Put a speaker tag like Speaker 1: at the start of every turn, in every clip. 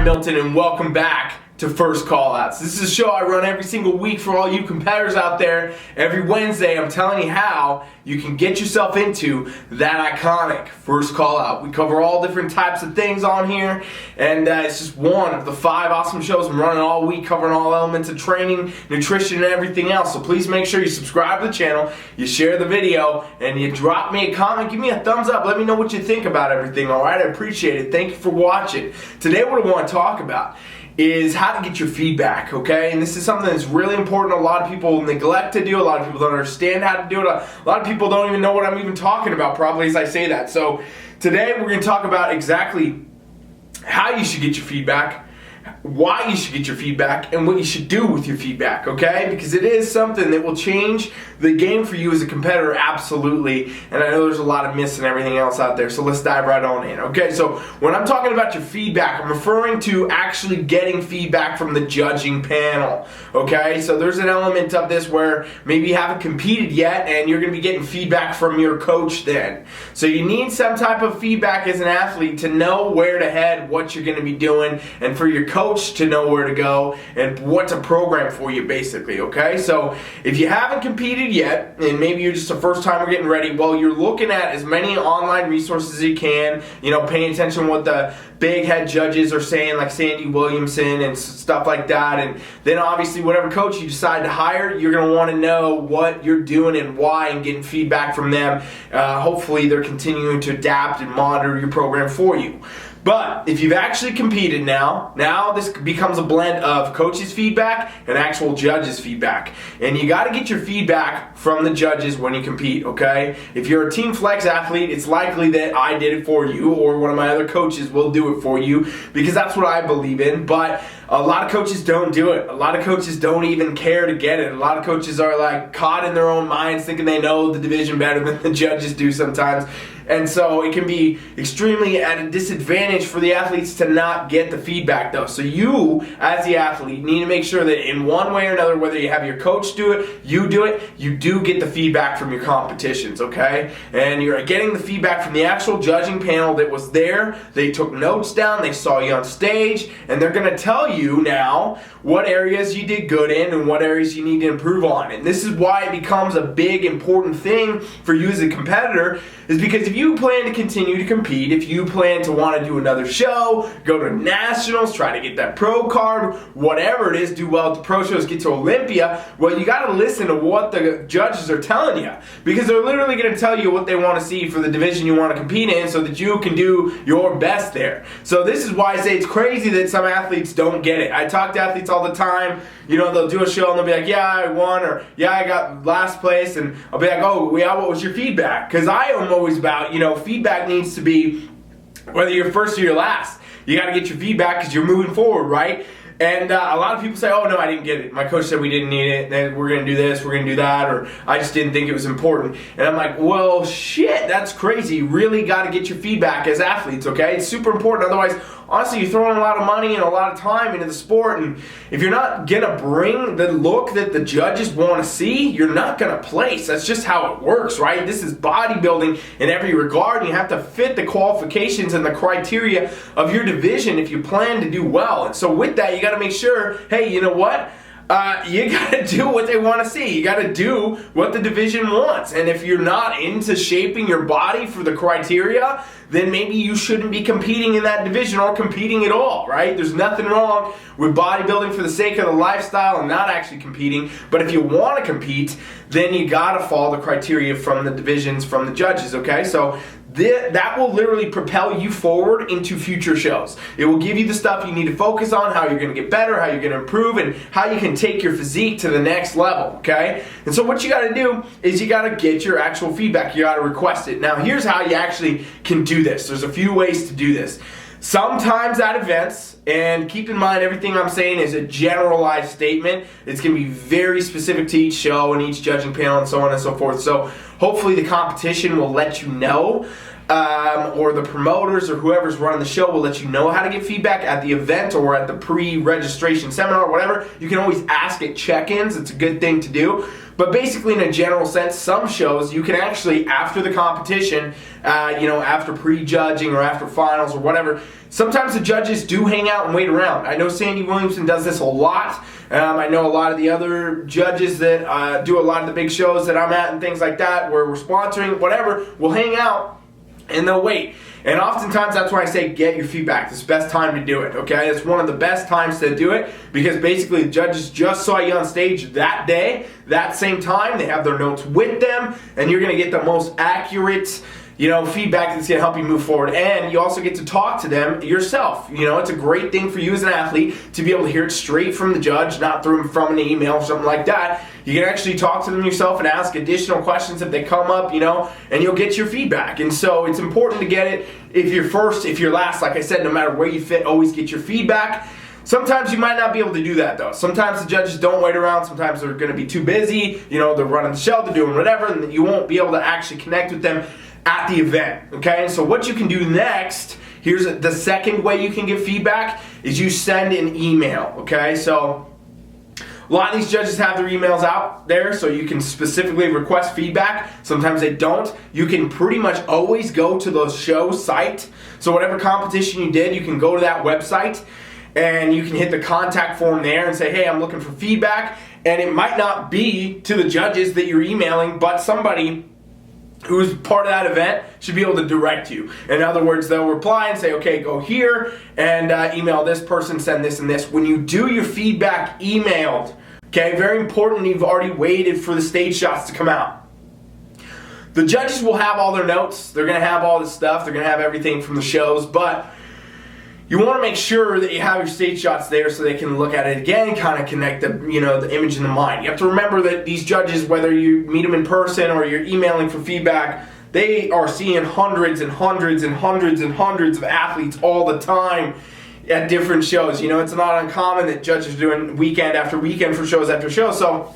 Speaker 1: I'm Milton, and welcome back to First Callouts. This is a show I run every single week for all you competitors out there. Every Wednesday, I'm telling you how you can get yourself into that iconic first callout. We cover all different types of things on here, and it's just one of the 5 awesome shows I'm running all week, covering all elements of training, nutrition, and everything else. So please make sure you subscribe to the channel, you share the video, and you drop me a comment, give me a thumbs up, let me know what you think about everything, alright? I appreciate it. Thank you for watching. Today what I want to talk about is how to get your feedback, okay? And this is something that's really important. A lot of people neglect to do. A lot of people don't understand how to do it. A lot of people don't even know what I'm even talking about probably as I say that. So today we're going to talk about exactly how you should get your feedback, why you should get your feedback, and what you should do with your feedback, okay? Because it is something that will change the game for you as a competitor, absolutely. And I know there's a lot of myths and everything else out there, so let's dive right on in, okay? So when I'm talking about your feedback, I'm referring to actually getting feedback from the judging panel, okay? So there's an element of this where maybe you haven't competed yet and you're going to be getting feedback from your coach then. So you need some type of feedback as an athlete to know where to head, what you're going to be doing, and for your coach to know where to go and what to program for you, basically, okay? So if you haven't competed yet, and maybe you're just a first timer getting ready, well, you're looking at as many online resources as you can, you know, paying attention to what the big head judges are saying, like Sandy Williamson and stuff like that. And then obviously whatever coach you decide to hire, you're going to want to know what you're doing and why, and getting feedback from them. Hopefully they're continuing to adapt and monitor your program for you. But if you've actually competed now this becomes a blend of coaches' feedback and actual judges' feedback. And you got to get your feedback from the judges when you compete, okay? If you're a TeamFFLEX athlete, it's likely that I did it for you, or one of my other coaches will do it for you, because that's what I believe in. But a lot of coaches don't do it. A lot of coaches don't even care to get it. A lot of coaches are like caught in their own minds, thinking they know the division better than the judges do sometimes. And so it can be extremely at a disadvantage for the athletes to not get the feedback though. So you, as the athlete, need to make sure that in one way or another, whether you have your coach do it, you do get the feedback from your competitions, okay? And you're getting the feedback from the actual judging panel that was there. They took notes down, they saw you on stage, and they're going to tell you now what areas you did good in and what areas you need to improve on. And this is why it becomes a big, important thing for you as a competitor, is because if you plan to continue to compete, if you plan to want to do another show, go to nationals, try to get that pro card, whatever it is, do well at the pro shows, get to Olympia, well, you got to listen to what the judges are telling you, because they're literally going to tell you what they want to see for the division you want to compete in so that you can do your best there. So this is why I say it's crazy that some athletes don't get it. I talk to athletes all the time, you know, they'll do a show and they'll be like, yeah, I won, or yeah, I got last place, and I'll be like, oh, yeah, what was your feedback? Because I am always about, you know, feedback needs to be, whether you're first or you're last, you got to get your feedback because you're moving forward, right? And a lot of people say, oh, no, I didn't get it. My coach said we didn't need it, and we're going to do this, we're going to do that, or I just didn't think it was important. And I'm like, well, shit, that's crazy. You really got to get your feedback as athletes, okay? It's super important. Otherwise, honestly, you're throwing a lot of money and a lot of time into the sport, and if you're not going to bring the look that the judges want to see, you're not going to place. That's just how it works, right? This is bodybuilding in every regard, and you have to fit the qualifications and the criteria of your division if you plan to do well. And so with that, you got to make sure, hey, you know what? You got to do what they want to see. You got to do what the division wants. And if you're not into shaping your body for the criteria, then maybe you shouldn't be competing in that division or competing at all, right? There's nothing wrong with bodybuilding for the sake of the lifestyle and not actually competing. But if you want to compete, then you got to follow the criteria from the divisions, from the judges, okay? So that will literally propel you forward into future shows. It will give you the stuff you need to focus on, how you're going to get better, how you're going to improve, and how you can take your physique to the next level, okay? And so what you got to do is you got to get your actual feedback. You got to request it. Now, here's how you actually can do this. There's a few ways to do this. Sometimes at events, and keep in mind everything I'm saying is a generalized statement. It's going to be very specific to each show and each judging panel and so on and so forth. So hopefully the competition will let you know, or the promoters or whoever's running the show will let you know how to get feedback at the event or at the pre-registration seminar or whatever. You can always ask at check-ins. It's a good thing to do. But basically, in a general sense, some shows you can actually, after the competition, after pre-judging or after finals or whatever, sometimes the judges do hang out and wait around. I know Sandy Williamson does this a lot. I know a lot of the other judges that do a lot of the big shows that I'm at and things like that, where we're sponsoring, whatever, will hang out and they'll wait. And oftentimes that's why I say get your feedback. It's the best time to do it, okay? It's one of the best times to do it because basically the judges just saw you on stage that day, that same time. They have their notes with them, and you're going to get the most accurate feedback that's going to help you move forward. And you also get to talk to them yourself. It's a great thing for you as an athlete to be able to hear it straight from the judge, not through from an email or something like that. You can actually talk to them yourself and ask additional questions if they come up, and you'll get your feedback. And so it's important to get it. If you're first, if you're last, like I said, no matter where you fit, always get your feedback. Sometimes you might not be able to do that, though. Sometimes the judges don't wait around. Sometimes they're going to be too busy. They're running the show, they're doing whatever, and you won't be able to actually connect with them at the event, okay? And so what you can do next, here's the second way you can get feedback, is you send an email, okay? So a lot of these judges have their emails out there, so you can specifically request feedback. Sometimes they don't. You can pretty much always go to the show site. So whatever competition you did, you can go to that website, and you can hit the contact form there and say, hey, I'm looking for feedback. And it might not be to the judges that you're emailing, but somebody who's part of that event should be able to direct you. In other words, they'll reply and say, okay, go here and email this person, send this and this. When you do your feedback emailed, okay, very important, you've already waited for the stage shots to come out. The judges will have all their notes. They're going to have all this stuff. They're going to have everything from the shows, but you want to make sure that you have your stage shots there so they can look at it again, kind of connect the image in the mind. You have to remember that these judges, whether you meet them in person or you're emailing for feedback, they are seeing hundreds and hundreds and hundreds and hundreds of athletes all the time at different shows. It's not uncommon that judges are doing weekend after weekend for shows after show. So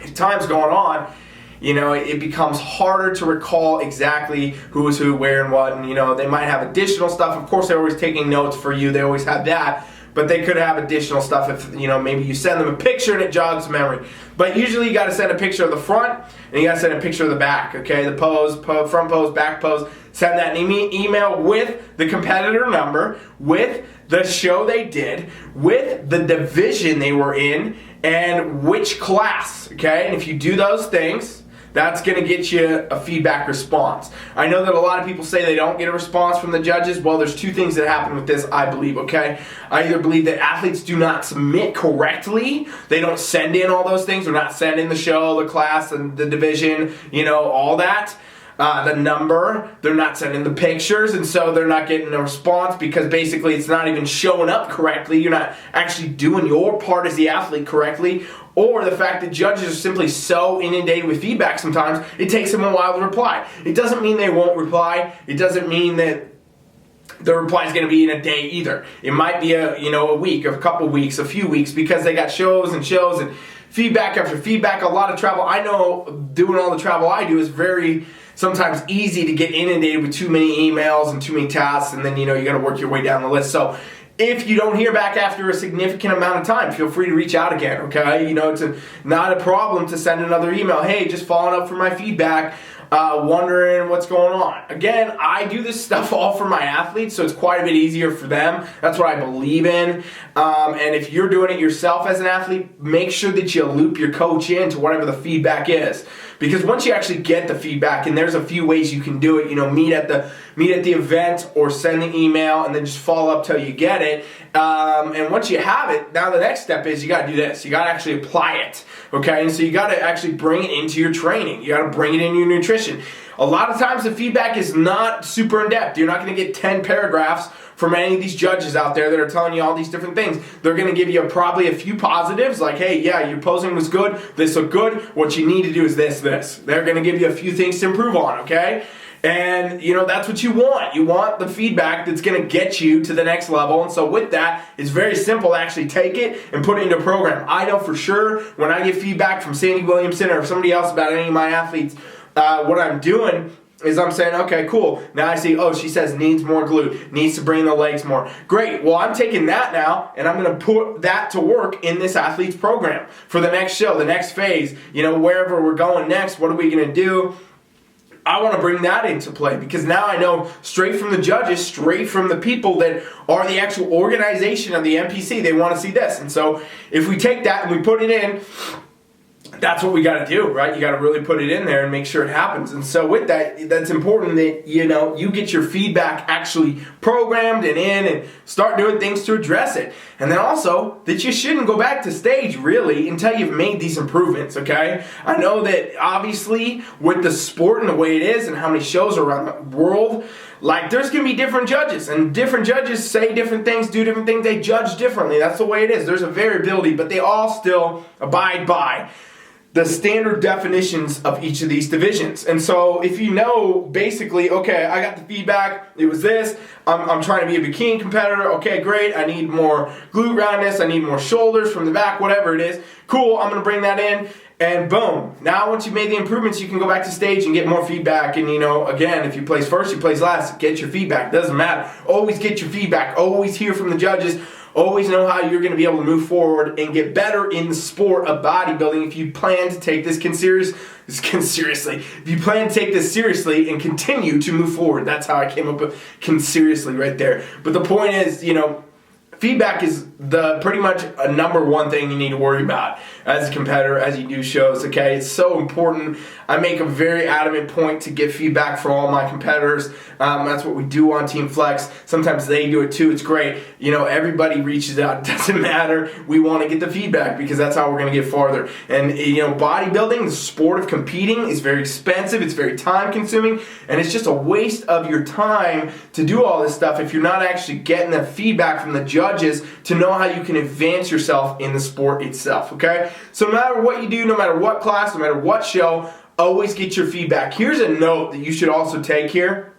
Speaker 1: as time's going on, it becomes harder to recall exactly who is who, where, and what. And, they might have additional stuff. Of course, they're always taking notes for you. They always have that. But they could have additional stuff if, maybe you send them a picture and it jogs memory. But usually you got to send a picture of the front and you got to send a picture of the back, okay? The pose, front pose, back pose. Send that email with the competitor number, with the show they did, with the division they were in, and which class, okay? And if you do those things, that's going to get you a feedback response. I know that a lot of people say they don't get a response from the judges. Well, there's two things that happen with this, I believe, okay? I either believe that athletes do not submit correctly. They don't send in all those things. They're not sending the show, the class, and the division, all that. The number, they're not sending the pictures, and so they're not getting a response because basically it's not even showing up correctly. You're not actually doing your part as the athlete correctly, or the fact that judges are simply so inundated with feedback sometimes, it takes them a while to reply. It doesn't mean they won't reply. It doesn't mean that the reply is going to be in a day either. It might be a week, a couple weeks, a few weeks, because they got shows and feedback after feedback, a lot of travel. I know doing all the travel I do is very sometimes easy to get inundated with too many emails and too many tasks, and then you got to work your way down the list. So if you don't hear back after a significant amount of time, feel free to reach out again, okay? It's not a problem to send another email. Hey, just following up for my feedback, wondering what's going on. Again, I do this stuff all for my athletes, so it's quite a bit easier for them. That's what I believe in. And if you're doing it yourself as an athlete, make sure that you loop your coach into whatever the feedback is. Because once you actually get the feedback, and there's a few ways you can do it, meet at the event or send an email and then just follow up till you get it. And once you have it, now the next step is you got to do this. You got to actually apply it, okay? And so you got to actually bring it into your training. You got to bring it into your nutrition. A lot of times the feedback is not super in-depth. You're not going to get 10 paragraphs from any of these judges out there that are telling you all these different things. They're going to give you probably a few positives, like, hey, yeah, your posing was good, this looked good, what you need to do is this. They're going to give you a few things to improve on, okay? And, that's what you want. You want the feedback that's going to get you to the next level. And so with that, it's very simple to actually take it and put it into a program. I know for sure when I get feedback from Sandy Williamson or somebody else about any of my athletes, what I'm doing is I'm saying, okay, cool. Now I see, oh, she says needs more glute, needs to bring the legs more. Great. Well, I'm taking that now, and I'm going to put that to work in this athlete's program for the next show, the next phase, wherever we're going next, what are we going to do? I want to bring that into play because now I know straight from the judges, straight from the people that are the actual organization of the NPC, they want to see this. And so if we take that and we put it in, that's what we got to do, right? You got to really put it in there and make sure it happens. And so with that, that's important that, you get your feedback actually programmed and in and start doing things to address it. And then also that you shouldn't go back to stage really until you've made these improvements, okay? I know that obviously with the sport and the way it is and how many shows are around the world, like there's going to be different judges and different judges say different things, do different things, they judge differently. That's the way it is. There's a variability, but they all still abide by the standard definitions of each of these divisions. And so if you know basically, okay, I got the feedback, it was this, I'm trying to be a bikini competitor, okay, great, I need more glute roundness, I need more shoulders from the back, whatever it is, cool, I'm gonna bring that in, and boom. Now once you've made the improvements, you can go back to stage and get more feedback, and again, if you place first, you place last, get your feedback, doesn't matter. Always get your feedback, always hear from the judges, always know how you're going to be able to move forward and get better in the sport of bodybuilding if you plan to take this seriously. If you plan to take this seriously and continue to move forward. That's how I came up with seriously right there. But the point is, feedback is the pretty much a number one thing you need to worry about as a competitor as you do shows, okay? It's so important. I make a very adamant point to get feedback from all my competitors. That's what we do on TeamFFLEX. Sometimes they do it too. It's great. Everybody reaches out. It doesn't matter. We want to get the feedback because that's how we're going to get farther. And, bodybuilding, the sport of competing, is very expensive. It's very time consuming. And it's just a waste of your time to do all this stuff if you're not actually getting the feedback from the judges to know how you can advance yourself in the sport itself, okay? So no matter what you do, no matter what class, no matter what show, always get your feedback. Here's a note that you should also take here.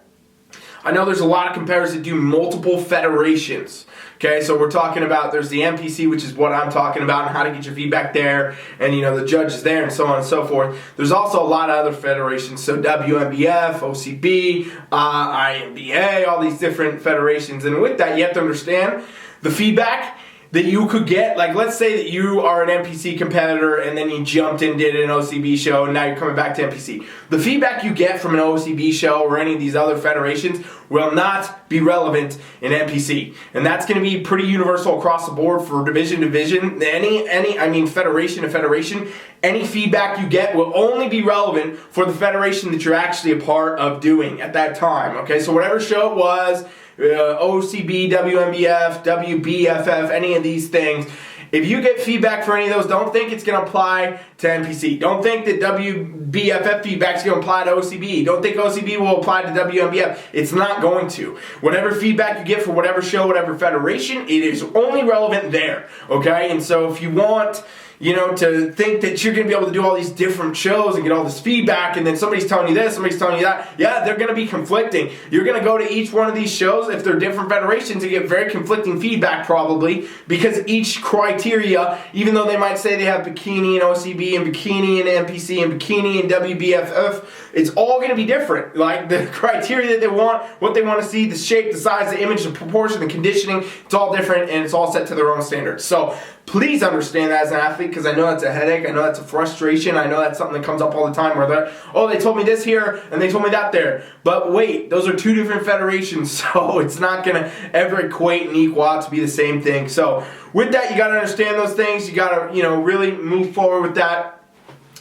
Speaker 1: I know there's a lot of competitors that do multiple federations. Okay, so we're talking about, there's the NPC, which is what I'm talking about, and how to get your feedback there, and the judges there, and so on and so forth. There's also a lot of other federations, so WMBF, OCB, IMBA, all these different federations. And with that, you have to understand the feedback that you could get. Like, let's say that you are an NPC competitor and then you jumped and did an OCB show and now you're coming back to NPC. The feedback you get from an OCB show or any of these other federations will not be relevant in NPC. And that's going to be pretty universal across the board for division to division. Federation to federation. Any feedback you get will only be relevant for the federation that you're actually a part of doing at that time. Okay, so whatever show it was, OCB, WMBF, WBFF, any of these things, if you get feedback for any of those, don't think it's going to apply to NPC. Don't think that WBFF feedback is going to apply to OCB. Don't think OCB will apply to WMBF. It's not going to. Whatever feedback you get for whatever show, whatever federation, it is only relevant there. Okay? And so if you want to think that you're going to be able to do all these different shows and get all this feedback, and then somebody's telling you this, somebody's telling you that, yeah, they're going to be conflicting. You're going to go to each one of these shows, if they're different federations, and get very conflicting feedback probably, because each criteria, even though they might say they have bikini and OCB and bikini and NPC and bikini and WBFF, it's all going to be different. Like the criteria that they want, what they want to see, the shape, the size, the image, the proportion, the conditioning, it's all different, and it's all set to their own standards. So please understand that as an athlete, because I know that's a headache, I know that's a frustration, I know that's something that comes up all the time where they're, oh, they told me this here and they told me that there. But wait, those are two different federations, so it's not going to ever equate and equal out to be the same thing. So with that, you got to understand those things, you got to, really move forward with that,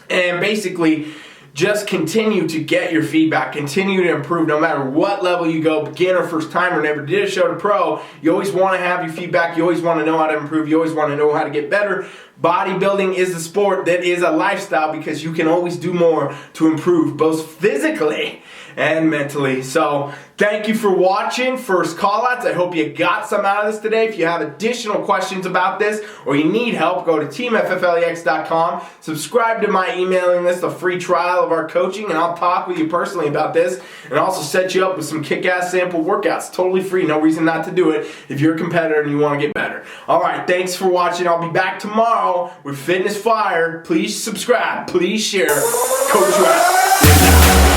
Speaker 1: and basically just continue to get your feedback, continue to improve no matter what level you go, beginner, first timer, never did a show to pro. You always want to have your feedback, you always want to know how to improve, you always want to know how to get better. Bodybuilding is a sport that is a lifestyle because you can always do more to improve, both physically and mentally. So thank you for watching First Callouts. I hope you got some out of this today. If you have additional questions about this or you need help, go to TeamFFLEX.com. Subscribe to my emailing list, a free trial of our coaching, and I'll talk with you personally about this and also set you up with some kick-ass sample workouts. Totally free, no reason not to do it if you're a competitor and you want to get better. Alright, thanks for watching. I'll be back tomorrow with Fitness Fire. Please subscribe. Please share. Coach you out.